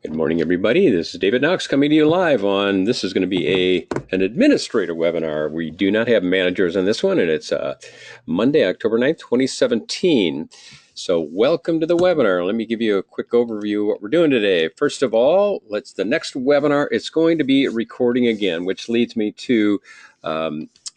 Good morning, everybody. This is David Knox coming to you live on, this is going to be an administrator webinar. We do not have managers on this one, and it's Monday, October 9th, 2017. So welcome to the webinar. Let me give you a quick overview of what we're doing today. First of all, the next webinar, it's going to be recording again, which leads me to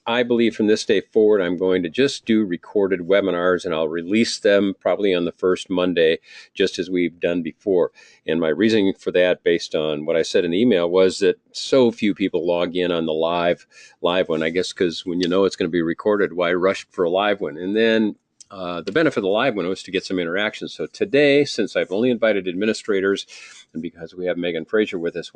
I believe from this day forward, I'm going to just do recorded webinars, and I'll release them probably on the first Monday, just as we've done before. And my reasoning for that, based on what I said in the email, was that so few people log in on the live one. I guess because when you know it's going to be recorded, why rush for a live one? And then the benefit of the live one was to get some interaction. So today, since I've only invited administrators, and because we have Meghan Frasier with us,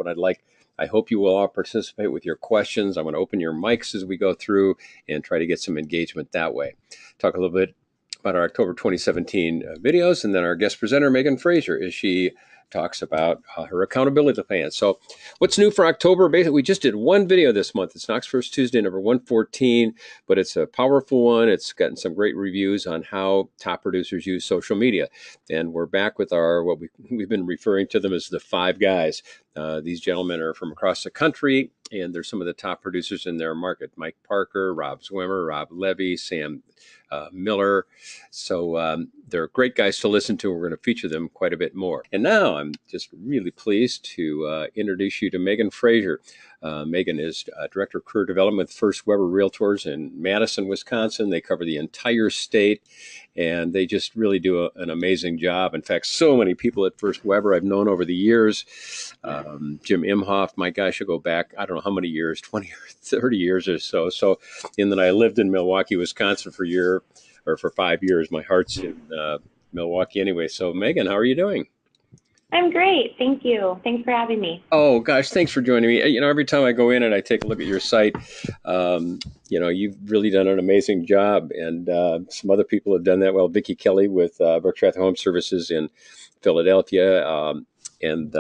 I hope you will all participate with your questions. I'm going to open your mics as we go through and try to get some engagement that way. Talk a little bit about our October 2017 videos, and then our guest presenter, Meghan Frasier, as she talks about her accountability plan. So what's new for October? Basically, we just did one video this month. It's Knox First Tuesday, number 114, but it's a powerful one. It's gotten some great reviews on how top producers use social media. And we're back with what we've been referring to them as the five guys. These gentlemen are from across the country, and they're some of the top producers in their market. Mike Parker, Rob Zwimmer, Rob Levy, Sam Miller. So they're great guys to listen to. We're going to feature them quite a bit more. And now I'm just really pleased to introduce you to Meghan Frasier. Meghan is Director of Career Development with FirstWeber REALTORs in Madison, Wisconsin. They cover the entire state, and they just really do an amazing job. In fact, so many people at FirstWeber I've known over the years. Jim Imhoff, my gosh, I go back, I don't know how many years, 20 or 30 years or so. And then I lived in Milwaukee, Wisconsin for 5 years. My heart's in Milwaukee anyway. So Meghan, how are you doing? I'm great. Thank you. Thanks for having me. Oh, gosh, thanks for joining me. You know, every time I go in and I take a look at your site, you've really done an amazing job. And some other people have done that well. Vicki Kelly with Berkshire Home Services in Philadelphia, and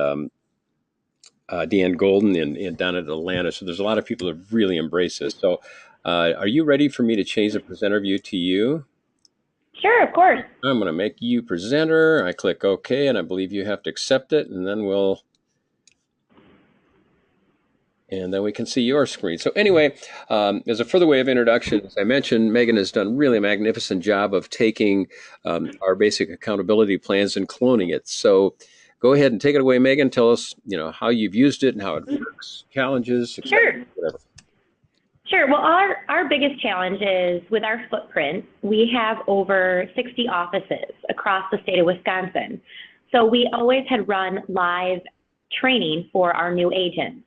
Deanne Golden down in Atlanta. So there's a lot of people that really embrace this. So are you ready for me to change the presenter view to you? Sure, of course. I'm going to make you presenter. I click OK, and I believe you have to accept it, and then we can see your screen. So anyway, as a further way of introduction, as I mentioned, Meghan has done really a magnificent job of taking our basic accountability plans and cloning it. So go ahead and take it away, Meghan. Tell us, how you've used it and how it works, challenges, Sure. Whatever. Sure. Well, our biggest challenge is with our footprint. We have over 60 offices across the state of Wisconsin. So we always had run live training for our new agents.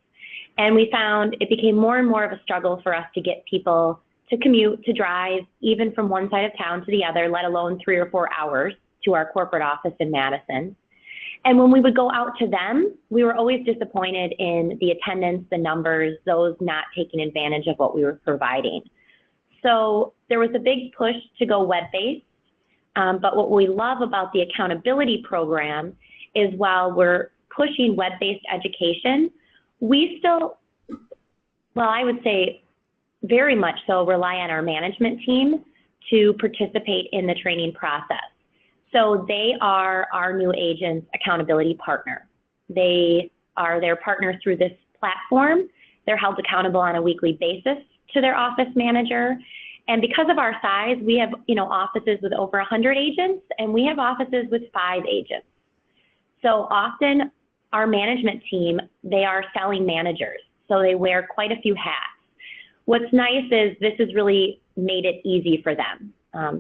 And we found it became more and more of a struggle for us to get people to commute, to drive, even from one side of town to the other, let alone 3 or 4 hours to our corporate office in Madison. And when we would go out to them, we were always disappointed in the attendance, the numbers, those not taking advantage of what we were providing. So there was a big push to go web-based. But what we love about the accountability program is while we're pushing web-based education, we still, I would say very much so, rely on our management team to participate in the training process. So they are our new agents' accountability partner. They are their partner through this platform. They're held accountable on a weekly basis to their office manager. And because of our size, we have offices with over 100 agents, and we have offices with 5 agents. So often our management team, they are selling managers. So they wear quite a few hats. What's nice is this has really made it easy for them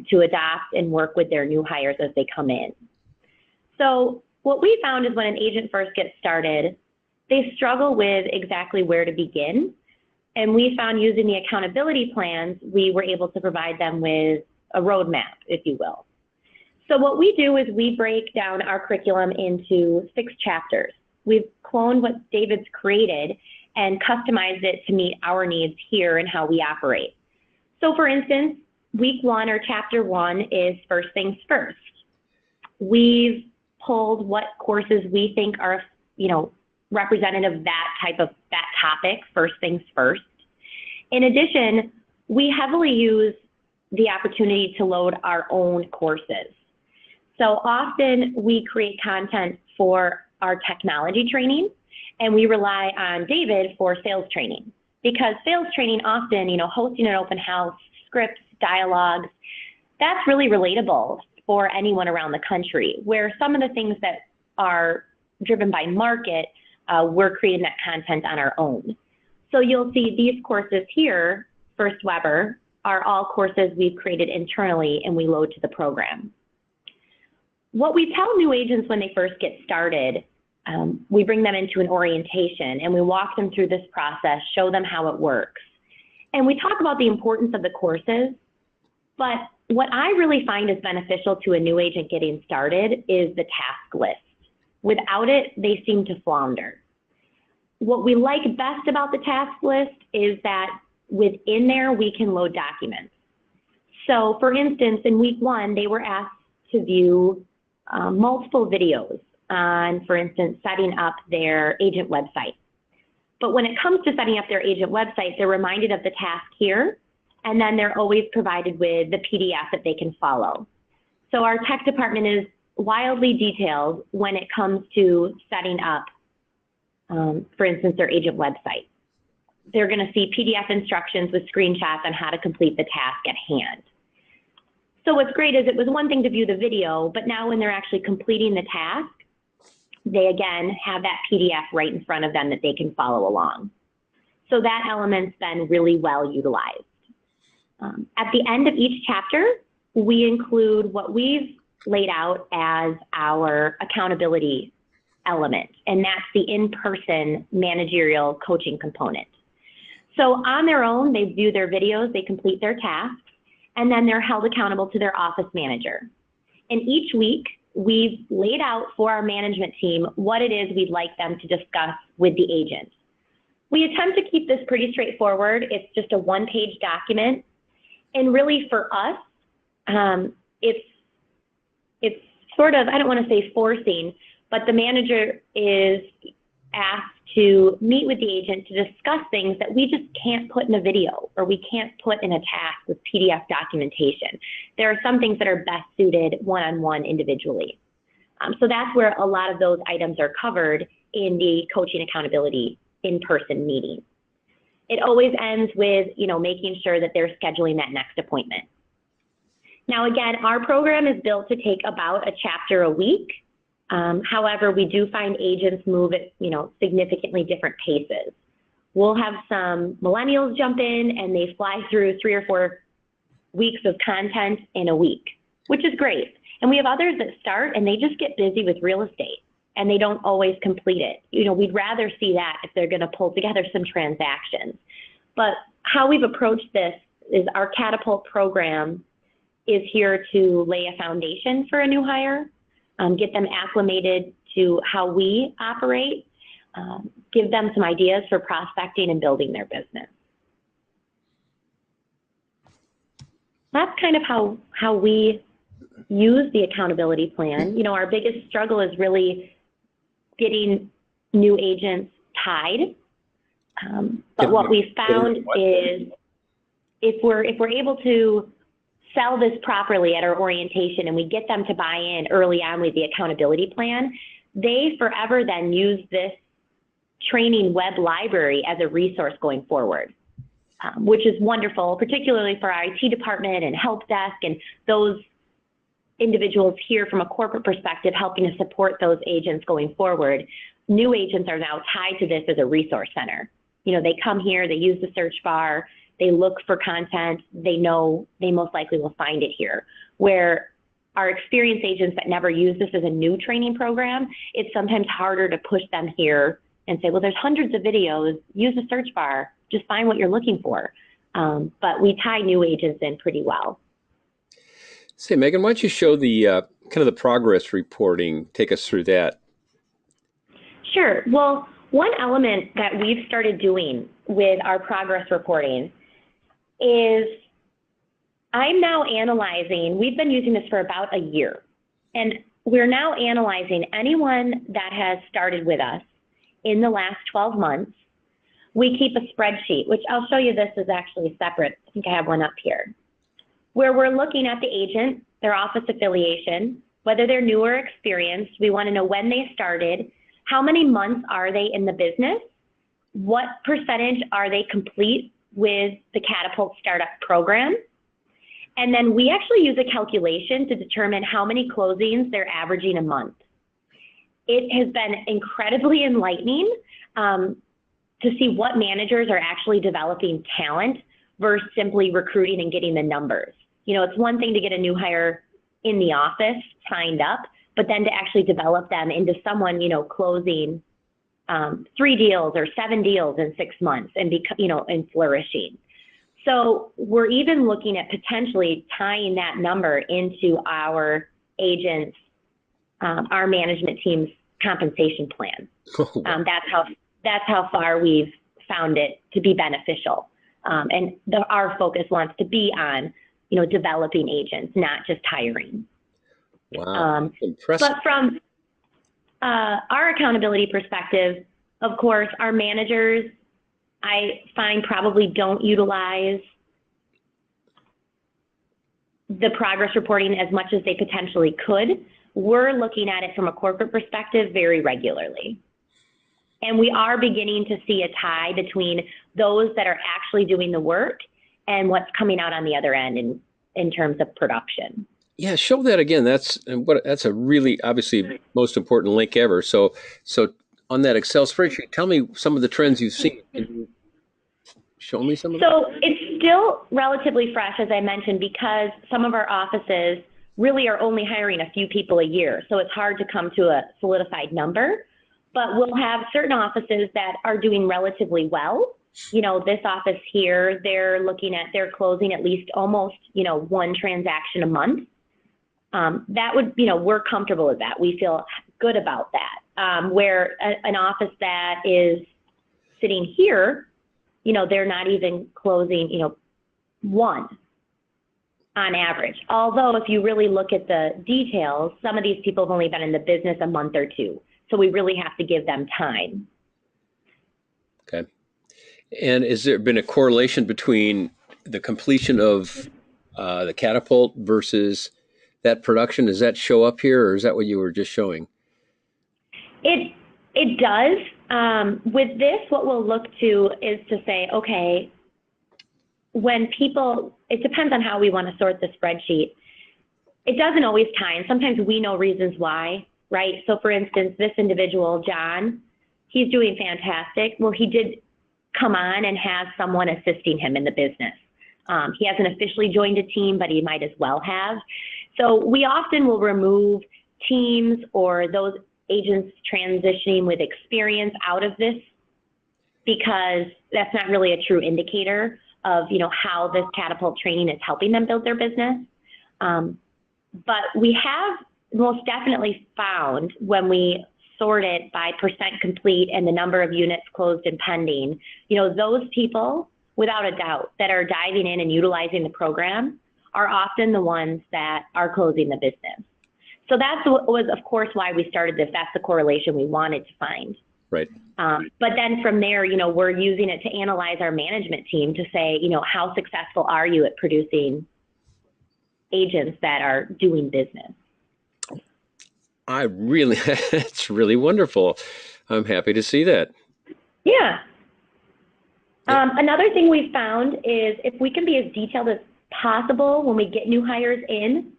to adopt and work with their new hires as they come in. So what we found is when an agent first gets started, they struggle with exactly where to begin. And we found using the accountability plans, we were able to provide them with a roadmap, if you will. So what we do is we break down our curriculum into 6 chapters. We've cloned what David's created and customized it to meet our needs here and how we operate. So for instance, week 1 or chapter 1 is first things first. We've pulled what courses we think are, representative of that topic, first things first. In addition, we heavily use the opportunity to load our own courses. So often we create content for our technology training, and we rely on David for sales training, because sales training often, hosting an open house, scripts, dialogues, that's really relatable for anyone around the country, where some of the things that are driven by market, we're creating that content on our own. So you'll see these courses here, FirstWeber, are all courses we've created internally and we load to the program. What we tell new agents when they first get started, we bring them into an orientation and we walk them through this process, show them how it works. And we talk about the importance of the courses, but what I really find is beneficial to a new agent getting started is the task list. Without it, they seem to flounder. What we like best about the task list is that within there, we can load documents. So for instance, in week 1, they were asked to view multiple videos on, for instance, setting up their agent website. But when it comes to setting up their agent website, they're reminded of the task here, and then they're always provided with the PDF that they can follow. So our tech department is wildly detailed when it comes to setting up, for instance, their agent website. They're going to see PDF instructions with screenshots on how to complete the task at hand. So what's great is it was one thing to view the video, but now when they're actually completing the task, they again have that PDF right in front of them that they can follow along. So that element's been really well utilized. At the end of each chapter, we include what we've laid out as our accountability element, and that's the in-person managerial coaching component. So on their own, they view their videos, they complete their tasks, and then they're held accountable to their office manager. And each week, we've laid out for our management team what it is we'd like them to discuss with the agent. We attempt to keep this pretty straightforward. It's just a one-page document. And really for us, it's sort of, I don't want to say forcing, but the manager is asked to meet with the agent to discuss things that we just can't put in a video or we can't put in a task with PDF documentation. There are some things that are best suited one-on-one individually. So that's where a lot of those items are covered in the coaching accountability in-person meeting. It always ends with, making sure that they're scheduling that next appointment. Now, again, our program is built to take about a chapter a week. However, we do find agents move at, significantly different paces. We'll have some millennials jump in and they fly through 3 or 4 weeks of content in a week, which is great. And we have others that start and they just get busy with real estate and they don't always complete it. We'd rather see that if they're going to pull together some transactions. But how we've approached this is our Catapult program is here to lay a foundation for a new hire, get them acclimated to how we operate, give them some ideas for prospecting and building their business. That's kind of how we use the accountability plan. Our biggest struggle is really getting new agents tied. But what we found is if we're able to sell this properly at our orientation and we get them to buy in early on with the accountability plan, they forever then use this training web library as a resource going forward, which is wonderful, particularly for our IT department and help desk and those individuals here from a corporate perspective helping to support those agents going forward. New agents are now tied to this as a resource center. They come here, they use the search bar, they look for content, they know they most likely will find it here. Where our experienced agents that never use this as a new training program, it's sometimes harder to push them here and say, well, there's hundreds of videos, use the search bar, just find what you're looking for. But we tie new agents in pretty well. Say, Megan, why don't you show the kind of the progress reporting, take us through that. Sure. Well, one element that we've started doing with our progress reporting is I'm now analyzing, we've been using this for about a year, and we're now analyzing anyone that has started with us in the last 12 months. We keep a spreadsheet, which I'll show you. This is actually separate. I think I have one up here, where we're looking at the agent, their office affiliation, whether they're new or experienced. We want to know when they started, how many months are they in the business? What percentage are they complete with the Catapult Startup Program? And then we actually use a calculation to determine how many closings they're averaging a month. It has been incredibly enlightening to see what managers are actually developing talent versus simply recruiting and getting the numbers. You know, it's one thing to get a new hire in the office signed up, but then to actually develop them into someone, you know, closing 3 deals or 7 deals in 6 months and and flourishing. So we're even looking at potentially tying that number into our agents, our management team's compensation plan. That's how far we've found it to be beneficial. And our focus wants to be on, you know, developing agents, not just hiring. Wow, impressive. But from our accountability perspective, of course, our managers, I find, probably don't utilize the progress reporting as much as they potentially could. We're looking at it from a corporate perspective very regularly. And we are beginning to see a tie between those that are actually doing the work and what's coming out on the other end in terms of production. Yeah, show that again. That's a really, obviously, most important link ever. So on that Excel spreadsheet, tell me some of the trends you've seen. Can you show me some of them? So it's still relatively fresh, as I mentioned, because some of our offices really are only hiring a few people a year. So it's hard to come to a solidified number. But we'll have certain offices that are doing relatively well. You know, this office here, they're closing at least almost, 1 transaction a month. That would, we're comfortable with that. We feel good about that. Where an office that is sitting here, they're not even closing, 1 on average. Although if you really look at the details, some of these people have only been in the business a month or 2. So we really have to give them time. Okay. And has there been a correlation between the completion of the Catapult versus that production? Does that show up here, or is that what you were just showing? It does. With this, what we'll look to is to say, okay, when people, it depends on how we want to sort the spreadsheet. It doesn't always tie, and sometimes we know reasons why. Right? So for instance, this individual, John, he's doing fantastic. Well, he did come on and has someone assisting him in the business. He hasn't officially joined a team, but he might as well have. So we often will remove teams or those agents transitioning with experience out of this because that's not really a true indicator of, how this Catapult training is helping them build their business. But we have most definitely found when we sort it by percent complete and the number of units closed and pending, those people, without a doubt, that are diving in and utilizing the program are often the ones that are closing the business. So that was, of course, why we started this. That's the correlation we wanted to find. Right. But then from there, we're using it to analyze our management team to say, how successful are you at producing agents that are doing business? It's really wonderful. I'm happy to see that. Yeah. Another thing we found is if we can be as detailed as possible when we get new hires in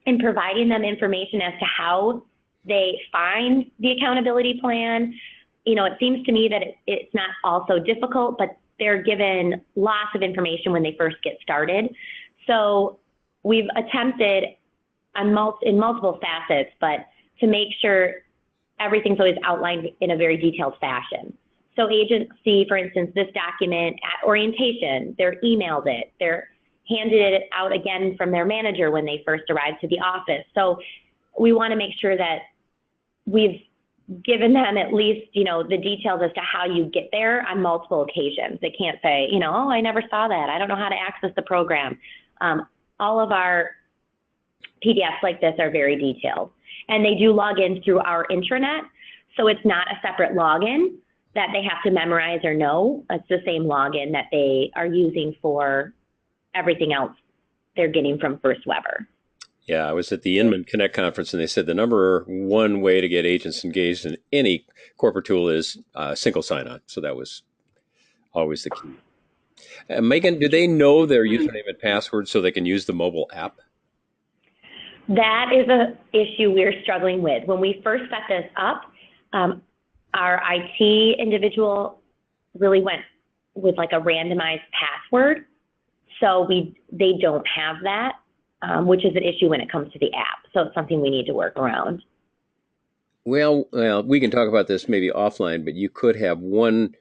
and providing them information as to how they find the accountability plan, it seems to me that it's not also difficult, but they're given lots of information when they first get started. So we've attempted in multiple facets, but to make sure everything's always outlined in a very detailed fashion. So agents see, for instance, this document at orientation, they're emailed it, they're handed it out again from their manager when they first arrive to the office. So we want to make sure that we've given them at least, the details as to how you get there on multiple occasions. They can't say, oh, I never saw that. I don't know how to access the program. All of our PDFs like this are very detailed, and they do log in through our intranet. So it's not a separate login that they have to memorize or know. It's the same login that they are using for everything else they're getting from FirstWeber. Yeah, I was at the Inman Connect conference, and they said the number one way to get agents engaged in any corporate tool is single sign-on. So that was always the key. Megan, do they know their username and password so they can use the mobile app? That is a issue we're struggling with. When we first set this up, our IT individual really went with like a randomized password. So they don't have that, which is an issue when it comes to the app. So it's something we need to work around. Well, we can talk about this maybe offline, but you could have one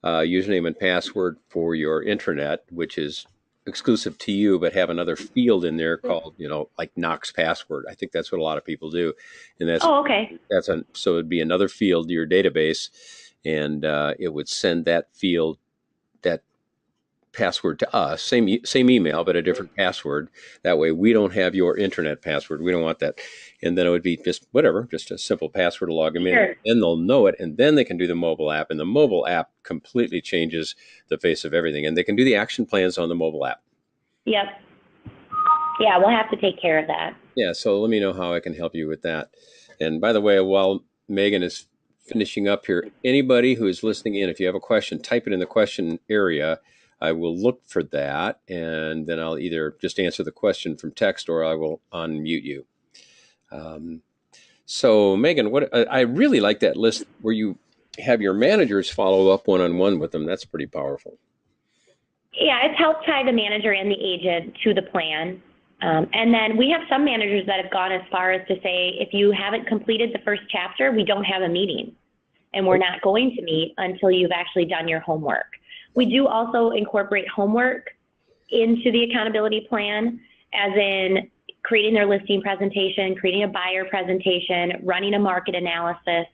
username and password for your intranet, which is exclusive to you, but have another field in there called, like Knox password. I think that's what a lot of people do, and Okay. So it'd be another field to your database, and it would send that field, that password to us, same email, but a different password. That way we don't have your internet password. We don't want that. And then it would be just whatever, just a simple password to log them in. Sure. Then they'll know it, and then they can do the mobile app. And the mobile app completely changes the face of everything. And they can do the action plans on the mobile app. Yep. Yeah, we'll have to take care of that. Yeah, so let me know how I can help you with that. And by the way, while Megan is finishing up here, anybody who is listening in, if you have a question, type it in the question area. I will look for that, and then I'll either just answer the question from text or I will unmute you. So, Megan, I really like that list where you have your managers follow up one-on-one with them. That's pretty powerful. Yeah, it's helped tie the manager and the agent to the plan. And then we have some managers that have gone as far as to say, if you haven't completed the first chapter, we don't have a meeting. And we're not going to meet until you've actually done your homework. We do also incorporate homework into the accountability plan, as in creating their listing presentation, creating a buyer presentation, running a market analysis.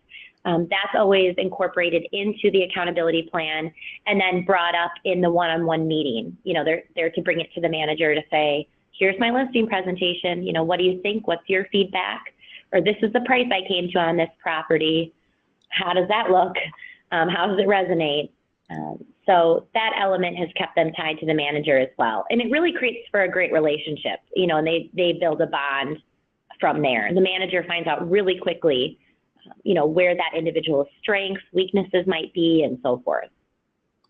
That's always incorporated into the accountability plan and then brought up in the one-on-one meeting. They're to bring it to the manager to say, here's my listing presentation. What do you think? What's your feedback? Or this is the price I came to on this property. How does that look? How does it resonate? So that element has kept them tied to the manager as well. And it really creates for a great relationship, and they build a bond from there. The manager finds out really quickly, where that individual's strengths, weaknesses might be, and so forth.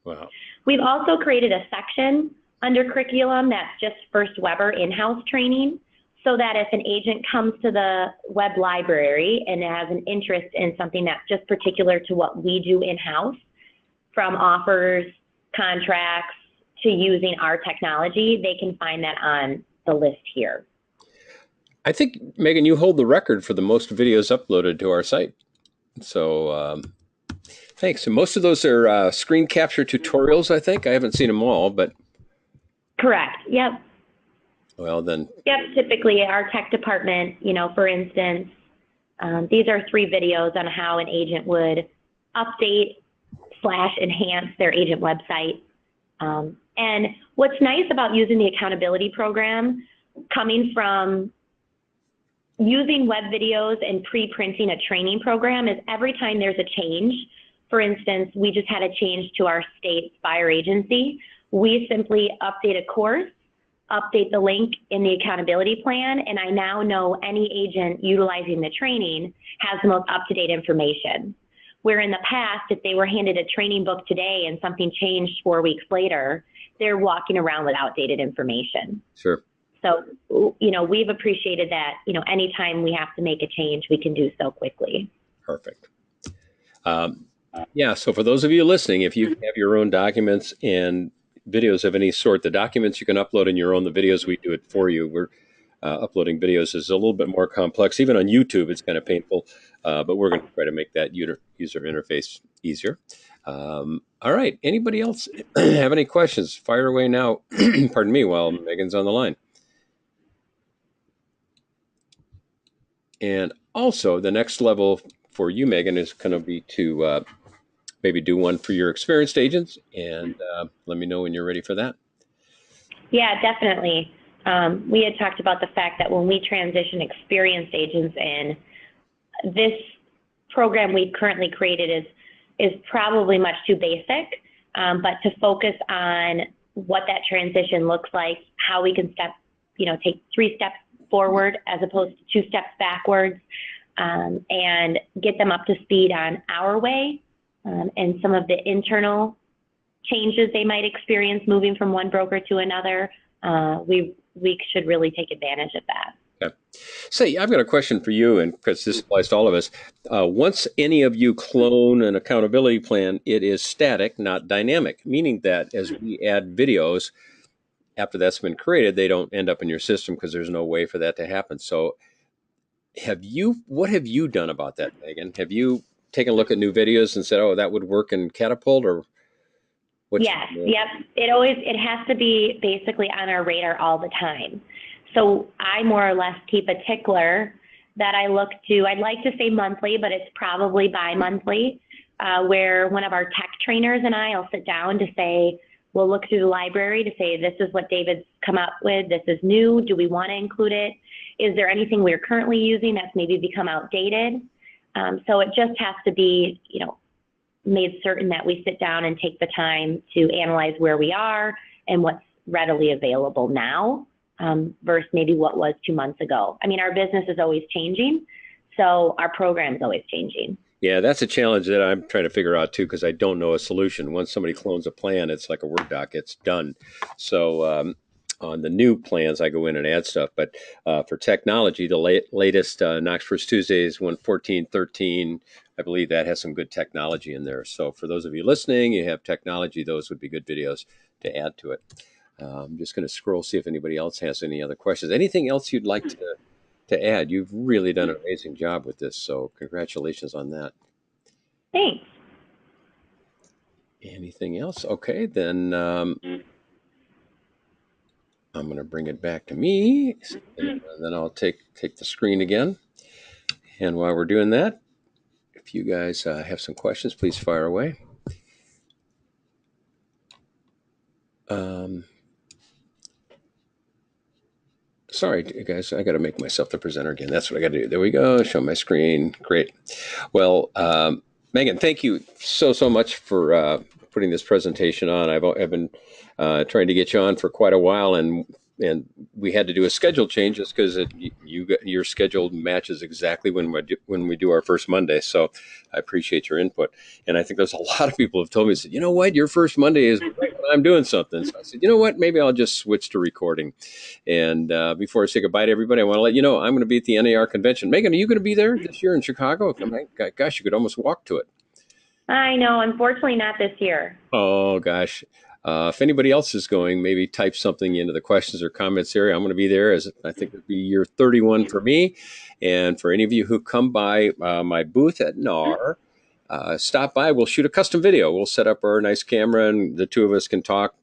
Wow. We've also created a section under curriculum that's just FirstWeber in-house training, so that if an agent comes to the web library and has an interest in something that's just particular to what we do in-house, from offers, contracts, to using our technology, they can find that on the list here. I think, Megan, you hold the record for the most videos uploaded to our site. So thanks. And most of those are screen capture tutorials, I think. I haven't seen them all, but. Correct. Yep. Well, then. Yep. Typically, our tech department, for instance, these are 3 videos on how an agent would update/enhance their agent website. And what's nice about using the accountability program, coming from using web videos and pre-printing a training program, is every time there's a change. For instance, we just had a change to our state's buyer agency. We simply update a course, update the link in the accountability plan, and I now know any agent utilizing the training has the most up-to-date information. Where in the past, if they were handed a training book today and something changed 4 weeks later, they're walking around with outdated information. Sure. So, we've appreciated that, anytime we have to make a change, we can do so quickly. Perfect. Yeah, so for those of you listening, if you have your own documents and videos of any sort, the documents you can upload in your own, the videos, we do it for you. We're uploading videos is a little bit more complex. Even on YouTube, it's kind of painful, but we're going to try to make that user interface easier. All right. Anybody else have any questions? Fire away now. Pardon me, while Megan's on the line. And also, the next level for you, Megan, is going to be to maybe do one for your experienced agents, and let me know when you're ready for that. Yeah, definitely. We had talked about the fact that when we transition experienced agents in, this program we've currently created is probably much too basic, but to focus on what that transition looks like, how we can take 3 steps forward as opposed to 2 steps backwards, and get them up to speed on our way, and some of the internal changes they might experience moving from one broker to another. We should really take advantage of that. Okay. Say, I've got a question for you, and because this applies to all of us. Once any of you clone an accountability plan, it is static, not dynamic, meaning that as we add videos, after that's been created, they don't end up in your system because there's no way for that to happen. So what have you done about that, Megan? Have you taken a look at new videos and said, oh, that would work in Catapult, or what? Yes, yep. It has to be basically on our radar all the time. So I more or less keep a tickler that I look to. I'd like to say monthly, but it's probably bi-monthly, where one of our tech trainers and I'll sit down to say, we'll look through the library to say, this is what David's come up with. This is new. Do we want to include it? Is there anything we're currently using that's maybe become outdated? So it just has to be, made certain that we sit down and take the time to analyze where we are and what's readily available now, versus maybe what was 2 months ago. I mean, our business is always changing, so our program's always changing. Yeah, that's a challenge that I'm trying to figure out too, because I don't know a solution. Once somebody clones a plan, it's like a Word doc, it's done. So on the new plans, I go in and add stuff. But for technology, the latest Knox First Tuesdays, 114.13, I believe that has some good technology in there. So for those of you listening, you have technology, those would be good videos to add to it. I'm just going to scroll, see if anybody else has any other questions. Anything else you'd like to add? You've really done an amazing job with this, so congratulations on that. Thanks. Anything else? Okay, then I'm going to bring it back to me, and then I'll take the screen again. And while we're doing that, if you guys have some questions, please fire away. Sorry, guys, I got to make myself the presenter again. That's what I got to do. There we go. Show my screen. Great. Well, Megan, thank you so much for putting this presentation on. I've been trying to get you on for quite a while, and we had to do a schedule change just because your schedule matches exactly when we do our first Monday. So I appreciate your input. And I think there's a lot of people who have told me, said, you know what, your first Monday is right when I'm doing something. So I said, you know what, maybe I'll just switch to recording. And before I say goodbye to everybody, I want to let you know I'm going to be at the NAR convention. Megan, are you going to be there this year in Chicago? Gosh, you could almost walk to it. I know. Unfortunately, not this year. Oh, gosh. If anybody else is going, maybe type something into the questions or comments area. I'm going to be there, as I think it'll be year 31 for me. And for any of you who come by my booth at NAR, stop by. We'll shoot a custom video. We'll set up our nice camera, and the two of us can talk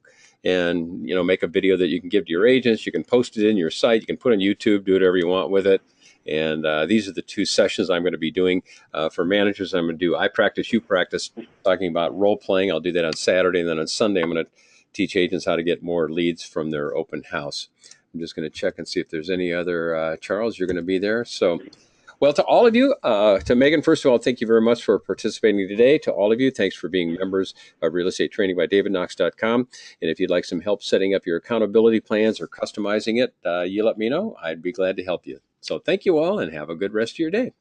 and make a video that you can give to your agents. You can post it in your site. You can put it on YouTube, do whatever you want with it. And these are the 2 sessions I'm going to be doing. For managers, I'm going to do I Practice, You Practice, talking about role playing. I'll do that on Saturday. And then on Sunday, I'm going to teach agents how to get more leads from their open house. I'm just going to check and see if there's any other. Charles, you're going to be there. So, well, to all of you, to Megan, first of all, thank you very much for participating today. To all of you, thanks for being members of Real Estate Training by DavidKnox.com. And if you'd like some help setting up your accountability plans or customizing it, you let me know. I'd be glad to help you. So thank you all, and have a good rest of your day.